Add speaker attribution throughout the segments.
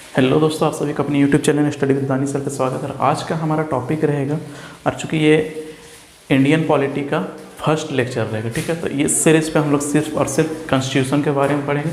Speaker 1: Hello दोस्तों, आप सभी का अपने YouTube channel study with Danish sir पे स्वागत है। आज का हमारा टॉपिक रहेगा, और चूँकि ये इंडियन पॉलिटी का फर्स्ट लेक्चर रहेगा, ठीक है, तो ये सीरीज पे हम लोग सिर्फ और सिर्फ कॉन्स्टिट्यूशन के बारे में पढ़ेंगे,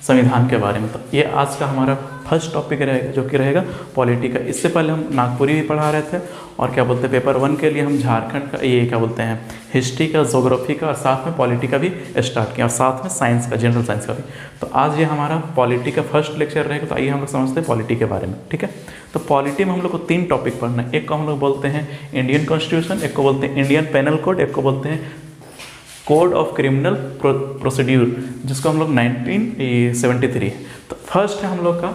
Speaker 1: संविधान के बारे में। तो ये आज का हमारा फर्स्ट टॉपिक रहेगा, जो कि रहेगा पॉलिटी का। इससे पहले हम नागपुरी भी पढ़ा रहे थे, और क्या बोलते हैं पेपर 1 के लिए हम झारखंड का ये क्या बोलते हैं हिस्ट्री का, ज्योग्राफी का, और साथ में पॉलिटी का भी स्टार्ट किया, और साथ में साइंस का, जनरल साइंस का भी। तो आज ये हमारा पॉलिटी का फर्स्ट लेक्चर रहेगा। तो आइए हम लोग समझते हैं पॉलिटी के बारे में, ठीक है। तो पॉलिटी में हम लोग को 3 टॉपिक पढ़ना है। एक को हम लोग बोलते हैं इंडियन कॉन्स्टिट्यूशन, एक को बोलते हैं इंडियन पेनल कोड, एक को बोलते हैं कोड ऑफ क्रिमिनल प्रोसीड्यूर, जिसको हम लोग 1973 है। तो फर्स्ट है हम लोग का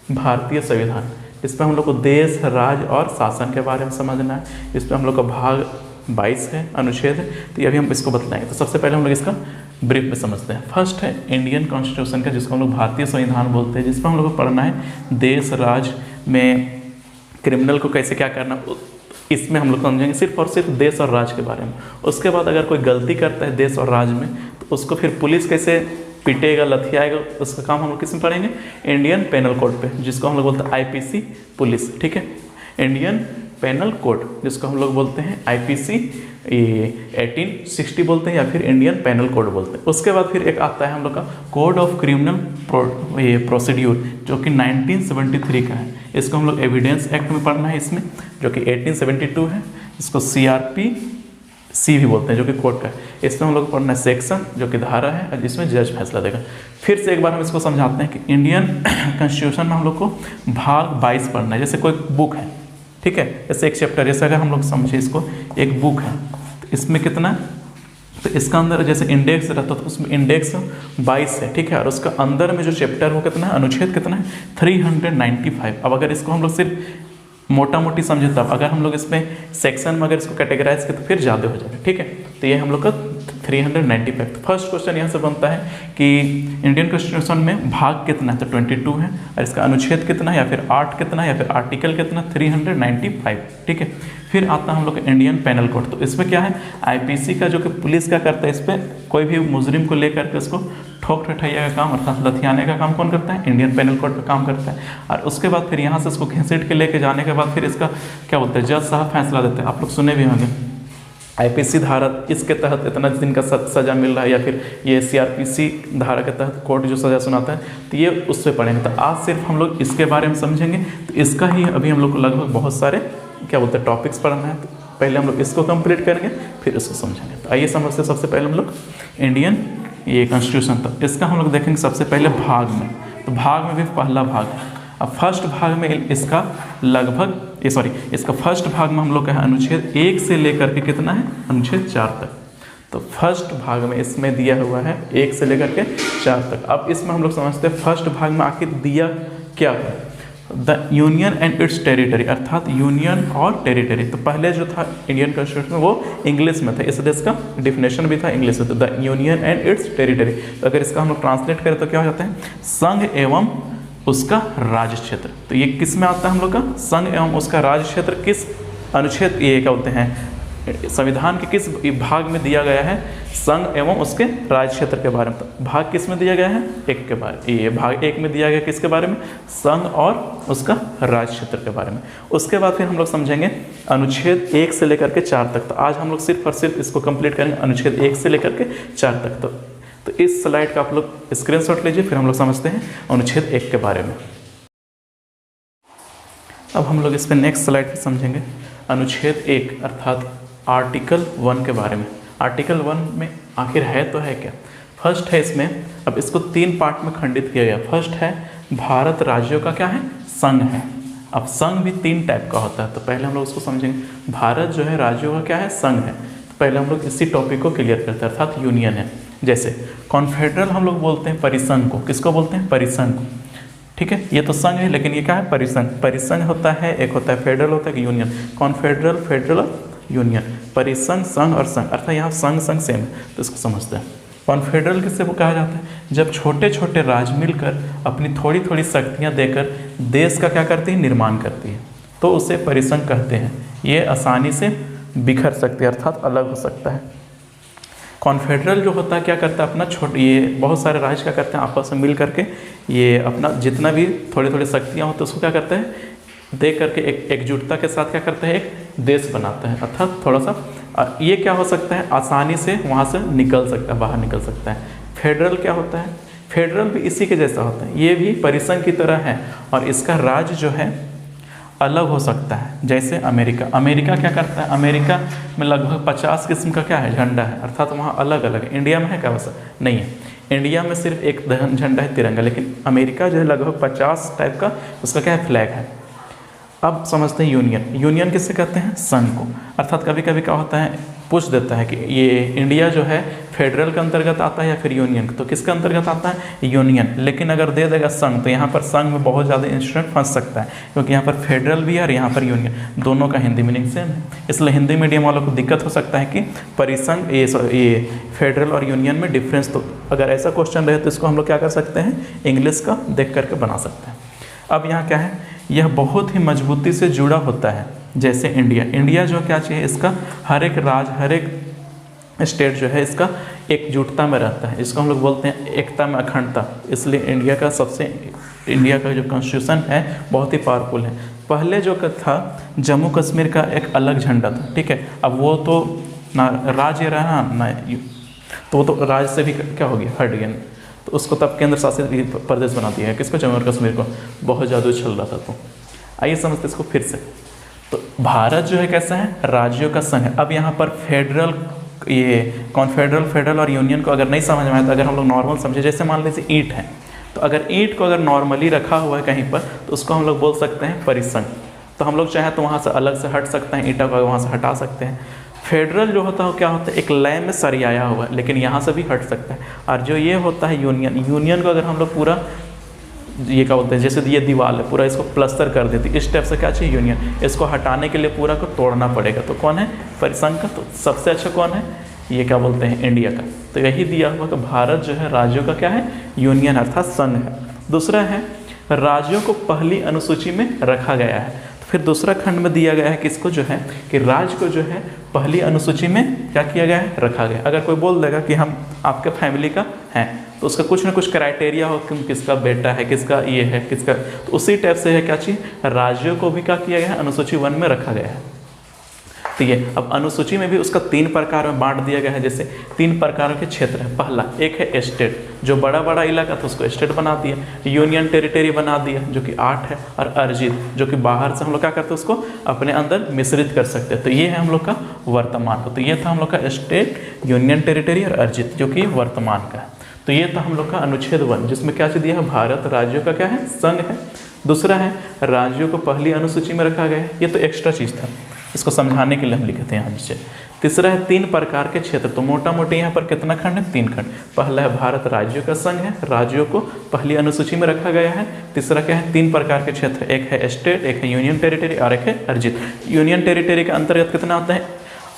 Speaker 1: भारतीय संविधान। इसमें हम लोग को देश, राज्य और शासन के बारे में समझना है। इसमें हम लोग का भाग 22 है, अनुच्छेद है, तो ये अभी हम इसको बतलाएंगे। तो सबसे पहले हम लोग इसका ब्रीफ में समझते हैं। फर्स्ट है इंडियन कॉन्स्टिट्यूशन का, जिसको हम लोग भारतीय संविधान बोलते हैं, जिसमें हम लोग को पढ़ना है देश, राज्य में क्रिमिनल को कैसे क्या करना, इसमें हम लोग समझेंगे सिर्फ और सिर्फ देश और राज्य के बारे में। उसके बाद अगर कोई गलती करता है देश और राज्य में, तो उसको फिर पुलिस कैसे पिटेगा, लथियाएगा, उसका काम हम लोग किस में पढ़ेंगे, इंडियन पेनल कोड पे, जिसको हम लोग बोलते हैं आईपीसी पुलिस, ठीक है। इंडियन पेनल कोड, जिसको हम लोग बोलते हैं आईपीसी 1860 बोलते हैं, या फिर इंडियन पेनल कोड बोलते हैं। उसके बाद फिर एक आता है हम लोग का कोड ऑफ क्रिमिनल प्रोसीड्यूर, जो कि 1973 का है। इसको हम लोग एविडेंस एक्ट में पढ़ना है इसमें, जो कि 1872 है। इसको CRPC भी बोलते हैं, जो कि कोर्ट का है। इसमें हम लोग पढ़ना है सेक्शन, जो कि धारा है, और जिसमें जज फैसला देगा। फिर से एक बार हम इसको समझाते हैं कि इंडियन कॉन्स्टिट्यूशन में हम लोग को भाग 22 पढ़ना है। जैसे कोई बुक है, ठीक है, जैसे एक चैप्टर, जैसे अगर हम लोग समझे इसको, एक बुक है, तो इसमें कितना, तो इसका अंदर जैसे इंडेक्स रहता है, तो उसमें इंडेक्स 22 है, ठीक है। और उसका अंदर में जो चैप्टर वो कितना है, अनुच्छेद कितना है, 395। अब अगर इसको हम लोग सिर्फ मोटा मोटी समझे, तब अगर हम लोग इसमें सेक्शन में अगर इसको कैटेगराइज करें तो फिर ज़्यादा हो जाएगा, ठीक है। तो ये हम लोग का 395। तो फर्स्ट क्वेश्चन यहाँ से बनता है कि इंडियन कॉन्स्टिट्यूशन में भाग कितना है, तो 22 है, और इसका अनुच्छेद कितना है, या फिर आर्ट कितना है, या फिर आर्टिकल कितना, 395, ठीक है। फिर आता है हम लोग इंडियन पेनल कोड। तो इसमें क्या है, आईपीसी का जो कि पुलिस का करता है, इस पर कोई भी मुजरिम को लेकर के उसको ठोक ठठैया का काम, अर्थात लथियाने का काम कौन करता है, इंडियन पेनल कोड पे काम करता है। और उसके बाद फिर यहाँ से इसको घसीट के लेके जाने के बाद फिर इसका क्या बोलते हैं, जज साहब फैसला देते हैं। आप लोग सुने भी होंगे आईपीसी धारा, इसके तहत इतना दिन का सज़ा मिल रहा है, या फिर ये CRPC धारा के तहत कोर्ट जो सज़ा सुनाता है, तो ये उस पर पढ़ेंगे। तो आज सिर्फ हम लोग इसके बारे में समझेंगे। तो इसका ही अभी हम लोग को लगभग बहुत सारे क्या बोलते हैं टॉपिक्स पढ़ना है। तो पहले हम लोग इसको कंप्लीट करेंगे, फिर इसको समझेंगे। तो आइए समझते हैं। सबसे पहले हम लोग इंडियन ये कॉन्स्टिट्यूशन, तो इसका हम लोग देखेंगे सबसे पहले भाग में। तो भाग में भी पहला भाग है। अब फर्स्ट भाग में इसका लगभग इसका फर्स्ट भाग में हम लोग का है अनुच्छेद 1 से लेकर के कितना है, अनुच्छेद 4 तक। तो फर्स्ट भाग में इसमें दिया हुआ है 1 से लेकर के 4 तक। अब इसमें हम लोग समझते हैं फर्स्ट भाग में आखिर दिया क्या है, the union and it's territory, अर्थात यूनियन और टेरिटरी। तो पहले जो था इंडियन कॉन्स्टिट्यूशन में वो इंग्लिश में था, इस देश का डिफिनेशन भी था इंग्लिश में, तो the union and it's territory. तो अगर इसका हम लोग ट्रांसलेट करें तो क्या हो जाता है, संघ एवं उसका राज्य क्षेत्र। तो ये किस में आता है हम लोग का, संघ एवं उसका राज्य क्षेत्र किस अनुच्छेद, ये क्या बोलते हैं संविधान के किस भाग में दिया गया है, संघ एवं उसके राज्य क्षेत्र के बारे में। तो भाग किस में दिया गया है, 1 के बारे में। ये भाग 1 में दिया गया किसके बारे में, संघ और उसका राज्य क्षेत्र के बारे में। उसके बाद फिर हम लोग समझेंगे अनुच्छेद 1 से लेकर के 4 तक। तो आज हम लोग सिर्फ और सिर्फ इसको कंप्लीट करेंगे, अनुच्छेद 1 से लेकर के 4 तक। तो इस स्लाइड का आप लोग स्क्रीनशॉट लीजिए, फिर हम लोग समझते हैं अनुच्छेद 1 के बारे में। अब हम लोग इस पर नेक्स्ट स्लाइड पे समझेंगे अनुच्छेद 1 अर्थात आर्टिकल 1 के बारे में। आर्टिकल 1 में आखिर है तो है क्या। फर्स्ट है इसमें, अब इसको 3 पार्ट में खंडित किया गया। फर्स्ट है भारत राज्यों का क्या है, संघ है। अब संघ भी 3 टाइप का होता है, तो पहले हम लोग उसको समझेंगे। भारत जो है राज्यों का क्या है, संघ है। तो पहले हम लोग इसी टॉपिक को क्लियर करते हैं, अर्थात यूनियन है। जैसे कॉन्फेडरल हम लोग बोलते हैं परिसंघ को, किसको बोलते हैं, परिसंघ को, ठीक है। ये तो संघ है, लेकिन ये क्या है, परिसंघ। परिसंघ होता है, एक होता है फेडरल, होता है यूनियन। कॉन्फेडरल, फेडरल, यूनियन, परिसंघ, संघ और संघ, अर्थात यहाँ संघ संघ सेम है, तो इसको समझते हैं। कॉन्फेडरल किससे वो कहा जाता है, जब छोटे छोटे राज्य मिलकर अपनी थोड़ी थोड़ी शक्तियाँ देकर देश का क्या करती है, निर्माण करती है, तो उसे परिसंघ कहते हैं। ये आसानी से बिखर सकते हैं, अर्थात अलग हो सकता है। कॉन्फेडरल जो होता है क्या करता है अपना ये बहुत सारे राज्य क्या करते हैं आपस में मिल करके ये अपना जितना भी थोड़ी थोड़ी शक्तियाँ होती है उसको क्या करते हैं दे करके एक एकजुटता के साथ क्या करते हैं एक देश बनाते हैं, अर्थात थोड़ा सा ये क्या हो सकता है आसानी से वहाँ से निकल सकता है, बाहर निकल सकता है। फेडरल क्या होता है, फेडरल भी इसी के जैसा होता है, ये भी परिसंघ की तरह है और इसका राज्य जो है अलग हो सकता है। जैसे अमेरिका, अमेरिका क्या करता है, अमेरिका में लगभग 50 किस्म का क्या है झंडा है, अर्थात वहाँ अलग अलग है। इंडिया में है क्या वैसा नहीं है, इंडिया में सिर्फ एक झंडा है तिरंगा, लेकिन अमेरिका जो है लगभग 50 टाइप का उसका क्या है फ्लैग है। अब समझते हैं यूनियन, यूनियन किससे कहते हैं संघ को, अर्थात कभी कभी क्या होता है पूछ देता है कि ये इंडिया जो है फेडरल के अंतर्गत आता है या फिर यूनियन, तो किसके अंतर्गत आता है यूनियन, लेकिन अगर दे देगा संघ तो यहाँ पर संघ में बहुत ज़्यादा इंस्टूडेंट फंस सकता है क्योंकि यहाँ पर फेडरल भी है और यहाँ पर यूनियन, दोनों का हिंदी मीनिंग सेम है। इसलिए हिंदी मीडियम वालों को दिक्कत हो सकता है कि परिसंघ ये फेडरल और यूनियन में डिफरेंस, तो अगर ऐसा क्वेश्चन रहे तो इसको हम लोग क्या कर सकते हैं इंग्लिश का देख करके बना सकते हैं। अब यहाँ क्या है, यह बहुत ही मजबूती से जुड़ा होता है। जैसे इंडिया, इंडिया जो क्या चाहिए इसका हर एक राज्य हर एक स्टेट जो है इसका एकजुटता में रहता है, इसको हम लोग बोलते हैं एकता में अखंडता। इसलिए इंडिया का जो कॉन्स्टिट्यूशन है बहुत ही पावरफुल है। पहले जो था जम्मू कश्मीर का एक अलग झंडा था, ठीक है, अब वो तो ना राज्य रहा ना तो वो तो राज्य से भी क्या हो गया हट गया, तो उसको तब केंद्र शासित प्रदेश बना दिया है, किसको जम्मू और कश्मीर को, बहुत ज़्यादा उछल रहा था। तो आइए समझते इसको फिर से। तो भारत जो है कैसा है राज्यों का संघ है। अब यहाँ पर फेडरल ये कॉन्फेडरल फेडरल और यूनियन को अगर नहीं समझ में आए तो अगर हम लोग नॉर्मल समझे, जैसे मान लीजिए ईंट है, तो अगर ईंट को अगर नॉर्मली रखा हुआ है कहीं पर तो उसको हम लोग बोल सकते हैं परिसंघ। तो हम लोग चाहें तो वहाँ से अलग से हट सकते हैं, ईंटा को वहाँ से हटा सकते हैं। फेडरल जो होता है क्या होता है एक लय में सरियाया हुआ है, लेकिन यहाँ से भी हट सकता है। और जो ये होता है यूनियन, यूनियन को अगर हम लोग पूरा ये क्या बोलते हैं जैसे ये दीवार है पूरा इसको प्लस्तर कर देती, इस टाइप से क्या चाहिए यूनियन, इसको हटाने के लिए पूरा को तोड़ना पड़ेगा। तो कौन है परिसंघ का, तो सबसे अच्छा कौन है ये क्या बोलते हैं इंडिया का। तो यही दिया हुआ कि भारत जो है राज्यों का क्या है यूनियन अर्थात संघ है। दूसरा है राज्यों को पहली अनुसूची में रखा गया है। तो फिर दूसरा खंड में दिया गया है किसको जो है कि राज्य को जो है पहली अनुसूची में क्या किया गया है रखा गया। अगर कोई बोल देगा कि हम आपके फैमिली का हैं तो उसका कुछ ना कुछ क्राइटेरिया हो कि किसका बेटा है किसका ये है किसका, तो उसी टाइप से है क्या चीज़ राज्यों को भी क्या किया गया है अनुसूची 1 में रखा गया है। तो ये अब अनुसूची में भी उसका 3 प्रकार में बांट दिया गया है। जैसे 3 प्रकार के क्षेत्र है, पहला एक है स्टेट, जो बड़ा बड़ा इलाका था उसको स्टेट बना दिया, यूनियन टेरिटरी बना दिया जो कि 8 है, और अर्जित जो कि बाहर से हम लोग क्या करते हैं उसको अपने अंदर मिश्रित कर सकते हैं। तो ये है हम लोग का वर्तमान। तो ये था हम लोग का स्टेट, यूनियन टेरिटरी और अर्जित जो कि वर्तमान का है। तो ये था हम लोग का अनुच्छेद 1 जिसमें क्या चीज़ दिया है भारत राज्यों का क्या है संघ है। दूसरा है राज्यों को पहली अनुसूची में रखा गया है, ये तो एक्स्ट्रा चीज़ था, इसको समझाने के लिए हम लिखे थे यहाँ नीचे। तीसरा है 3 प्रकार के क्षेत्र, तो मोटा मोटी यहाँ पर कितना खंड है 3 खंड। पहला है भारत राज्यों का संघ है, राज्यों को पहली अनुसूची में रखा गया है। तीसरा क्या है 3 प्रकार के क्षेत्र, एक है स्टेट, एक है यूनियन टेरिटरी और एक है अर्जित। यूनियन टेरिटरी के अंतर्गत कितना आता है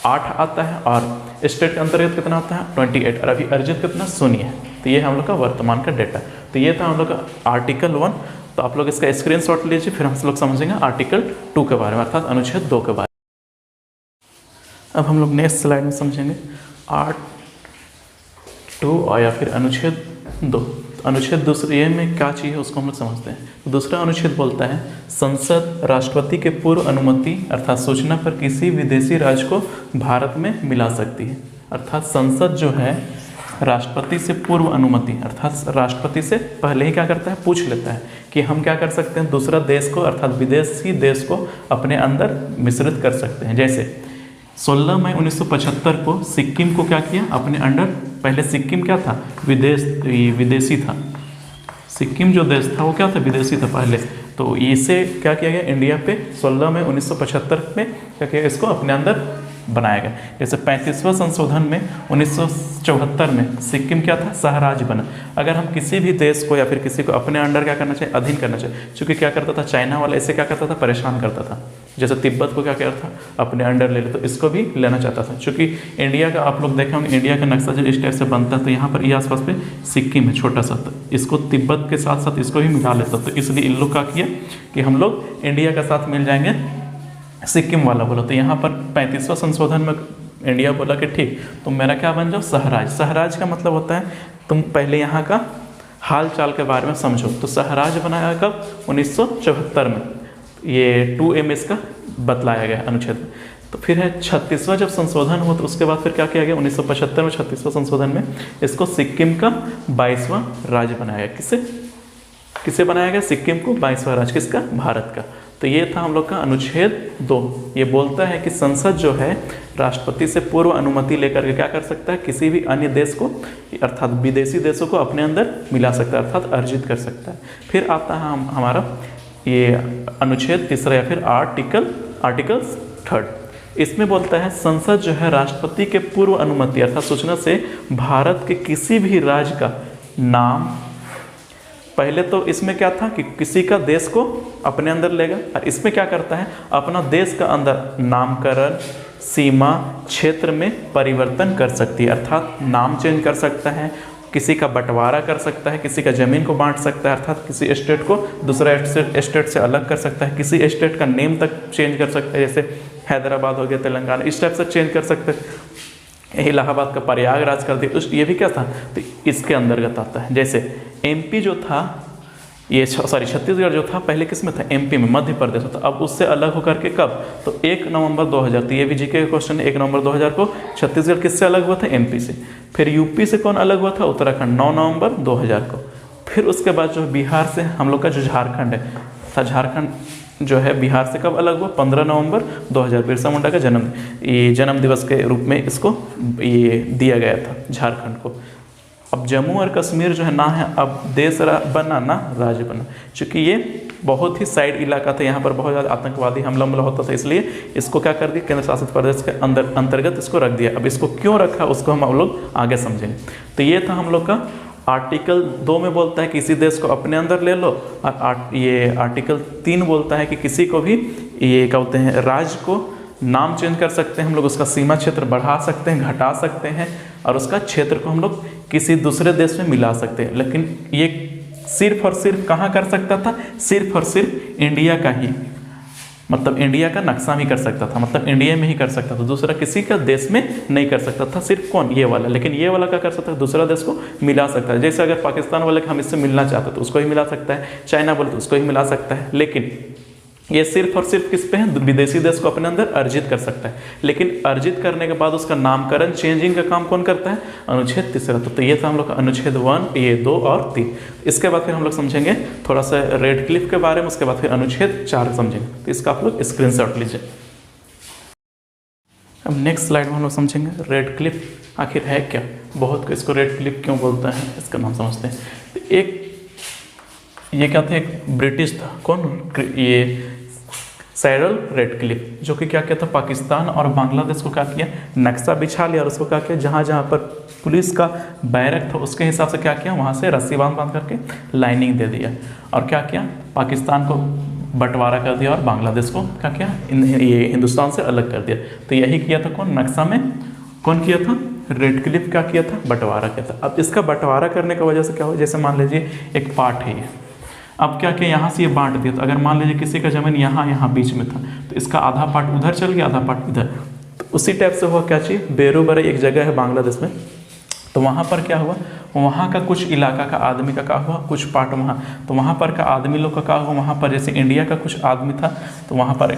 Speaker 1: 8 आता है, और स्टेट के अंतर्गत कितना आता है 28, और अभी अर्जित कितना 0 है। तो ये हम लोग का वर्तमान का डेटा। तो ये था हम लोग का आर्टिकल 1। तो आप लोग इसका स्क्रीनशॉट लीजिए, फिर हम लोग समझेंगे आर्टिकल 2 के बारे में अर्थात अनुच्छेद 2 के बारे में। अब हम लोग नेक्स्ट स्लाइड में समझेंगे आर्ट 2 और या फिर अनुच्छेद 2। अनुच्छेद दूसरे में क्या चीज़ है उसको हम लोग समझते हैं। तो दूसरा अनुच्छेद बोलता है संसद राष्ट्रपति के पूर्व अनुमति अर्थात सूचना पर किसी विदेशी राज्य को भारत में मिला सकती है। अर्थात संसद जो है राष्ट्रपति से पूर्व अनुमति अर्थात राष्ट्रपति से पहले ही क्या करता है पूछ लेता है कि हम क्या कर सकते हैं दूसरा देश को अर्थात विदेशी देश को अपने अंदर मिश्रित कर सकते हैं। जैसे 16 मई 1975 को सिक्किम को क्या किया अपने अंडर, पहले सिक्किम क्या था विदेशी था, सिक्किम जो देश था वो क्या था विदेशी था पहले। तो इसे क्या किया गया इंडिया पे 16 मई 1975 में क्या किया इसको अपने अंदर बनाया गया। जैसे 35वां संशोधन में 1974 में सिक्किम क्या था सह राज्य बना। अगर हम किसी भी देश को या फिर किसी को अपने अंडर क्या करना चाहिए अधीन करना चाहिए, क्योंकि क्या करता था चाइना वाला इसे क्या करता था परेशान करता था। जैसे तिब्बत को क्या करता था अपने अंडर ले ले, तो इसको भी लेना चाहता था। चूँकि इंडिया का आप लोग देखे होंगे इंडिया का नक्शा जो इस टाइप से बनता है, तो यहाँ पर ये आसपास पे सिक्किम है छोटा सा, तो इसको तिब्बत के साथ साथ इसको भी मिला लेता। तो इसलिए इन लोग क्या किया कि हम लोग इंडिया के साथ मिल जाएंगे सिक्किम वाला बोलो। तो यहाँ पर 35वां संशोधन में इंडिया बोला कि ठीक तुम मेरा क्या बन जाओ, सहराज। सहराज का मतलब होता है तुम पहले यहाँ का हाल चाल के बारे में समझो। तो सहराज बनाया कब, 1974 में। ये 2M इसका बतलाया गया अनुच्छेद में। तो फिर है 36वां जब संशोधन हुआ तो उसके बाद फिर क्या किया गया, 1975 में 36वां संशोधन में इसको सिक्किम का 22वां राज्य बनाया गया। किसे बनाया गया, सिक्किम को 22वां राज्य, किसका, भारत का। तो ये था हम लोग का अनुच्छेद 2। ये बोलता है कि संसद जो है राष्ट्रपति से पूर्व अनुमति लेकर के क्या कर सकता है, किसी भी अन्य देश को अर्थात विदेशी देशों को अपने अंदर मिला सकता है, अर्थात अर्जित कर सकता है। फिर आता है हमारा ये अनुच्छेद 3 या फिर आर्टिकल 3। इसमें बोलता है संसद जो है राष्ट्रपति के पूर्व अनुमति अर्थात सूचना से भारत के किसी भी राज्य का नाम, पहले तो इसमें क्या था कि किसी का देश को अपने अंदर लेगा, और इसमें क्या करता है अपना देश का अंदर नामकरण, सीमा, क्षेत्र में परिवर्तन कर सकती है, अर्थात नाम चेंज कर सकता है, किसी का बंटवारा कर सकता है, किसी का ज़मीन को बांट सकता है, अर्थात किसी स्टेट को दूसरा स्टेट से अलग कर सकता है, किसी स्टेट का नेम तक चेंज कर सकता है, जैसे हैदराबाद हो गया, तेलंगाना, इस टाइप से चेंज कर सकते हैं। इलाहाबाद का प्रयागराज कर दिया, ये भी क्या था, तो इसके अंतर्गत आता है। जैसे MP जो था ये छत्तीसगढ़ जो था पहले किस में था, MP में, मध्य प्रदेश था। अब उससे अलग होकर के कब, तो 1 नवंबर 2000, तो ये भी जीके का क्वेश्चन है। 1 नवंबर 2000 को छत्तीसगढ़ किससे अलग हुआ था, MP से। फिर UP से कौन अलग हुआ था, उत्तराखंड, 9 नवंबर 2000 को। फिर उसके बाद जो बिहार से हम लोग का जो झारखंड है, झारखंड जो है बिहार से कब अलग हुआ, 15 नवंबर 2000, बिरसा मुंडा का जन्म दिवस के रूप में इसको ये दिया गया था झारखंड को। अब जम्मू और कश्मीर जो है ना है अब देश बना ना राज्य बना, क्योंकि ये बहुत ही साइड इलाका था, यहाँ पर बहुत ज़्यादा आतंकवादी हमला होता था, इसलिए इसको क्या कर दिया, केंद्र शासित प्रदेश के अंतर्गत इसको रख दिया। अब इसको क्यों रखा उसको हम लोग आगे समझेंगे। तो ये था हम लोग का आर्टिकल 2 में बोलता है किसी देश को अपने अंदर ले लो, और ये आर्टिकल 3 बोलता है कि किसी को भी ये क्या बोलते हैं, राज्य को नाम चेंज कर सकते हैं हम लोग, उसका सीमा क्षेत्र बढ़ा सकते हैं, घटा सकते हैं, और उसका क्षेत्र को हम लोग किसी दूसरे देश में मिला सकते हैं। लेकिन ये सिर्फ और सिर्फ कहाँ कर सकता था, सिर्फ और सिर्फ इंडिया का ही, मतलब इंडिया का नक्शा भी कर सकता था, मतलब इंडिया में ही कर सकता था, दूसरा किसी का देश में नहीं कर सकता था। सिर्फ कौन, ये वाला। लेकिन ये वाला क्या कर सकता है, दूसरा देश को मिला सकता है। जैसे अगर पाकिस्तान वाले हम इससे मिलना चाहते तो उसको ही मिला सकता है, चाइना बोले तो उसको ही मिला सकता है। लेकिन ये सिर्फ और सिर्फ किस पे है, विदेशी देश को अपने अंदर अर्जित कर सकता है। लेकिन अर्जित करने के बाद उसका नामकरण, चेंजिंग का काम कौन करता है, अनुच्छेद 3। तो ये था हम लोग का अनुच्छेद 1, ये 2 और 3। इसके बाद फिर हम लोग समझेंगे थोड़ा सा रेड क्लिफ के बारे में, उसके बाद फिर अनुच्छेद 4 समझेंगे। तो इसका आप लोग स्क्रीनशॉट लीजिए। अब नेक्स्ट स्लाइड में हम लोग समझेंगे रेड क्लिफ आखिर है क्या, बहुत को इसको रेड क्लिफ क्यों बोलता है, इसका नाम समझते हैं। तो ये क्या था, एक ब्रिटिश था, कौन, ये साइरल रेडक्लिफ, जो कि क्या किया था, पाकिस्तान और बांग्लादेश को क्या किया, नक्शा बिछा लिया, और उसको क्या किया, जहाँ जहाँ पर पुलिस का बैरक था उसके हिसाब से क्या किया, वहाँ से रस्सी बांध करके लाइनिंग दे दिया, और क्या किया, पाकिस्तान को बंटवारा कर दिया और बांग्लादेश को क्या किया, ये हिंदुस्तान से अलग कर दिया। तो यही किया था कौन, नक्शा में कौन किया था, रेडक्लिफ क्या किया था, बंटवारा किया था। अब इसका बंटवारा करने की वजह से क्या हुआ, जैसे मान लीजिए एक पार्ट है ये, अब क्या किया, यहाँ से ये बांट दिया। तो अगर मान लीजिए किसी का ज़मीन यहाँ बीच में था, तो इसका आधा पार्ट उधर चल गया, आधा पार्ट इधर। तो उसी टाइप से हुआ क्या चीज़, बेरूबरे एक जगह है बांग्लादेश में, तो वहाँ पर क्या हुआ, वहाँ का कुछ इलाका का आदमी का क्या हुआ, कुछ पार्ट वहाँ, तो वहाँ पर का आदमी लोग का क्या हुआ, वहाँ पर जैसे इंडिया का कुछ आदमी था तो वहाँ पर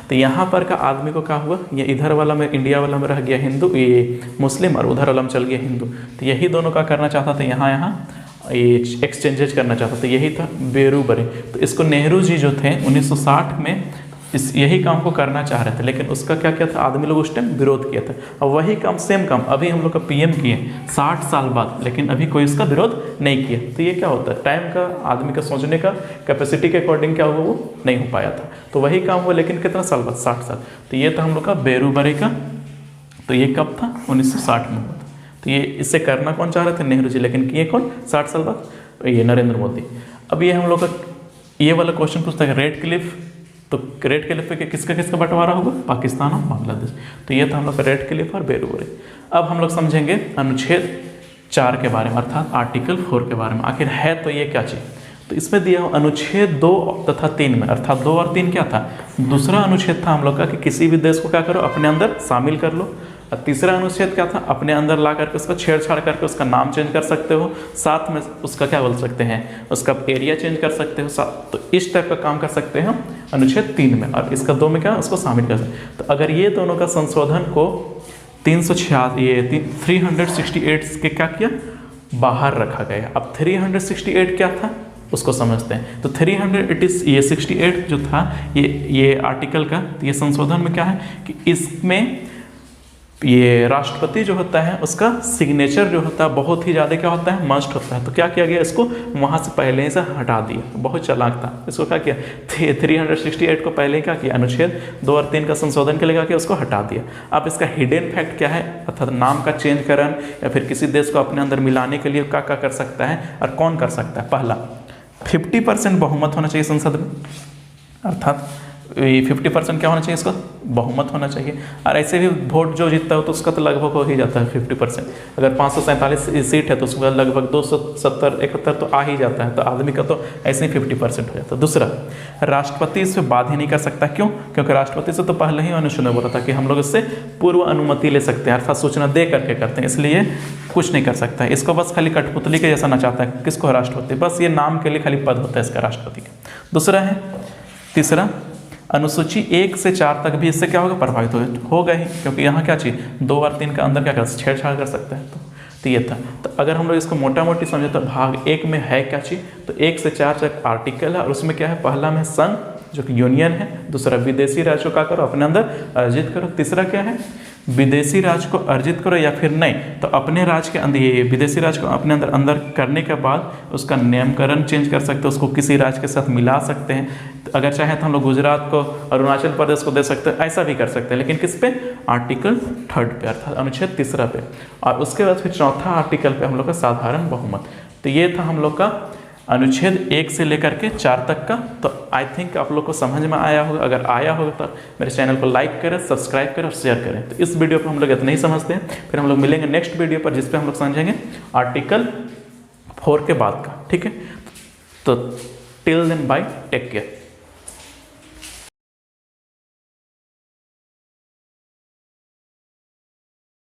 Speaker 1: तो यहाँ पर का आदमी को क्या हुआ, ये इधर वाला में, इंडिया वाला में रह गया हिंदू, ये मुस्लिम, और उधर वाला में चल गया हिंदू। तो यही दोनों का करना चाहता था, यहाँ ये एक्सचेंजेज करना चाहता था, यही था बेरूबरे। तो इसको नेहरू जी जो थे 1960 में यही काम को करना चाह रहे थे, लेकिन उसका क्या किया था, आदमी लोग उस टाइम विरोध किया था। और वही काम, सेम काम अभी हम लोग का PM किए 60 साल बाद, लेकिन अभी कोई इसका विरोध नहीं किया। तो ये क्या होता है, टाइम का, आदमी का सोचने का कैपेसिटी के अकॉर्डिंग क्या हुआ, वो नहीं हो पाया था। तो वही काम हुआ, लेकिन कितना साल बाद, 60 साल। तो ये था हम लोग का बेरूबरे का। तो ये कब था, 1960 में हुआ था। तो ये इससे करना कौन चाह रहे थे, नेहरू जी, लेकिन किए कौन 60 साल बाद, ये नरेंद्र मोदी। अब ये हम लोग का ये वाला क्वेश्चन पूछता है रेड क्लिफ, तो रेड क्लिफ पे किसका किसका बंटवारा होगा, पाकिस्तान और बांग्लादेश। तो ये था हम लोग का रेड क्लिफ और बेरूबरे। अब हम लोग समझेंगे अनुच्छेद 4 के बारे में, अर्थात आर्टिकल 4 के बारे में, आखिर है तो ये क्या चीज़। तो इसमें दिया अनुच्छेद 2 तथा 3 में, अर्थात 2 और 3 क्या था, दूसरा अनुच्छेद था हम लोग का कि किसी भी देश को क्या करो, अपने अंदर शामिल कर लो, और तीसरा अनुच्छेद क्या था, अपने अंदर ला करके उसका छेड़छाड़ करके उसका नाम चेंज कर सकते हो, साथ में उसका क्या बोल सकते हैं, उसका एरिया चेंज कर सकते हो, तो इस टाइप का काम कर सकते हैं हम अनुच्छेद 3 में, और इसका 2 में क्या उसको शामिल कर सकते हैं। तो अगर ये दोनों का संशोधन को 368 के क्या किया, बाहर रखा गया। अब 368 क्या था उसको समझते हैं। तो 368 जो था ये आर्टिकल का, ये संशोधन में क्या है कि इसमें ये राष्ट्रपति जो होता है उसका सिग्नेचर जो होता है बहुत ही ज़्यादा क्या होता है, मस्ट होता है। तो क्या किया गया, इसको वहाँ से पहले से हटा दिया। बहुत चालाक था, इसको क्या किया 368 को पहले क्या किया, अनुच्छेद 2 और 3 का संशोधन के लिए क्या किया, उसको हटा दिया। अब इसका हिडन फैक्ट क्या है, अर्थात नाम का चेंज करण या फिर किसी देश को अपने अंदर मिलाने के लिए क्या क्या कर सकता है और कौन कर सकता है। पहला 50% बहुमत होना चाहिए संसद में, अर्थात 50% क्या होना चाहिए, इसका बहुमत होना चाहिए। और ऐसे भी वोट जो जीतता हो तो उसका तो लगभग हो ही जाता है 50%। अगर 547 सीट है तो उसका लगभग 270-71 तो आ ही जाता है, तो आदमी का तो ऐसे ही 50% हो जाता है। दूसरा, राष्ट्रपति इस पर बात ही नहीं कर सकता। क्यों? क्योंकि राष्ट्रपति से तो पहले ही अनुच्छेद में बोला था कि हम लोग इससे पूर्व अनुमति ले सकते हैं, अर्थात सूचना दे करके करते हैं, इसलिए कुछ नहीं कर सकता है। इसको बस खाली कठपुतली के जैसा नचाता है, किसको, राष्ट्रपति, बस ये नाम के लिए खाली पद होता है इसका राष्ट्रपति का। दूसरा है, तीसरा, अनुसूची 1 से 4 तक भी इससे क्या होगा, प्रभावित होगा ही, क्योंकि यहाँ क्या चाहिए, 2 और 3 का अंदर क्या कर छेड़छाड़ कर सकते हैं। तो ये था। तो अगर हम लोग इसको मोटा मोटी समझे तो भाग 1 में है क्या चीज़, तो 1 से 4 तक आर्टिकल है, और उसमें क्या है, पहला में संघ जो कि यूनियन है, दूसरा विदेशी राज्य को क्या करो, अपने अंदर अर्जित करो, तीसरा क्या है, विदेशी राज्य को अर्जित करो या फिर नहीं तो अपने राज्य के अंदर, ये विदेशी राज्य को अपने अंदर करने के बाद उसका नामकरण चेंज कर सकते हैं, उसको किसी राज्य के साथ मिला सकते हैं। तो अगर चाहे तो हम लोग गुजरात को अरुणाचल प्रदेश को दे सकते हैं, ऐसा भी कर सकते हैं, लेकिन किस पे, आर्टिकल 3 पे, अर्थात अनुच्छेद 3 पे। और उसके बाद फिर चौथा आर्टिकल पे हम लोग का साधारण बहुमत। तो ये था हम लोग का अनुच्छेद 1 से लेकर के 4 तक का। तो आई थिंक आप लोग को समझ में आया होगा। अगर आया होगा तो मेरे चैनल को लाइक करें, सब्सक्राइब करें और शेयर करें। तो इस वीडियो पर हम लोग इतना ही समझते हैं, फिर हम लोग मिलेंगे नेक्स्ट वीडियो पर जिस पे हम लोग समझेंगे आर्टिकल 4 के बाद का। ठीक है, तो till then bye, take care.